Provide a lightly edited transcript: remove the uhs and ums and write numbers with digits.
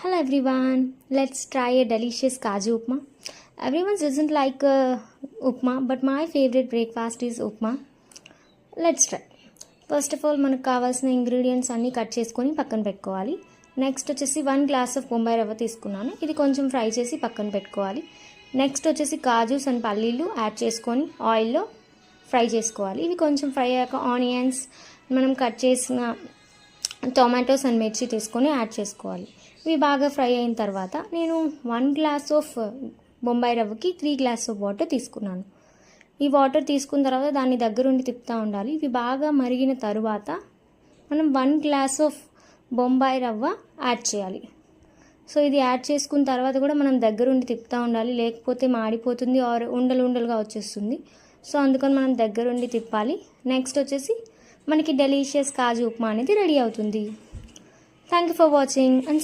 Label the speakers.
Speaker 1: Hello everyone, let's try a delicious Kaju upma. Everyone doesn't like upma, but my favorite breakfast is upma. Let's try. First of all మనకు కావాల్సిన ingredients అన్నీ cut చేసుకొని పక్కన పెట్టుకోవాలి. Next వచ్చేసి 1 glass of Bombay రవ్వ తీసుకున్నాను. ఇది కొంచెం ఫ్రై చేసి పక్కన పెట్టుకోవాలి. నెక్స్ట్ వచ్చేసి కాజూస్ అండ్ పల్లీలు యాడ్ చేసుకొని ఆయిల్లో ఫ్రై చేసుకోవాలి. ఇవి కొంచెం ఫ్రై అయ్యాక ఆనియన్స్, మనం కట్ చేసిన టొమాటోస్ అండ్ మిర్చి తీసుకొని యాడ్ చేసుకోవాలి. ఇవి బాగా ఫ్రై అయిన తర్వాత నేను 1 గ్లాస్ ఆఫ్ బొంబాయి రవ్వకి 3 గ్లాస్ ఆఫ్ వాటర్ తీసుకున్నాను. ఈ వాటర్ తీసుకున్న తర్వాత దాన్ని దగ్గరుండి తిప్పుతూ ఉండాలి. ఇవి బాగా మరిగిన తరువాత మనం 1 గ్లాస్ ఆఫ్ బొంబాయి రవ్వ యాడ్ చేయాలి. సో ఇది యాడ్ చేసుకున్న తర్వాత కూడా మనం దగ్గరుండి తిప్పుతూ ఉండాలి, లేకపోతే మాడిపోతుంది ఆర్ ఉండలు ఉండలుగా వచ్చేస్తుంది. సో అందుకని మనం దగ్గరుండి తిప్పాలి. నెక్స్ట్ వచ్చేసి మనకి డెలీషియస్ కాజు ఉప్మా అనేది రెడీ అవుతుంది. Thank you for watching and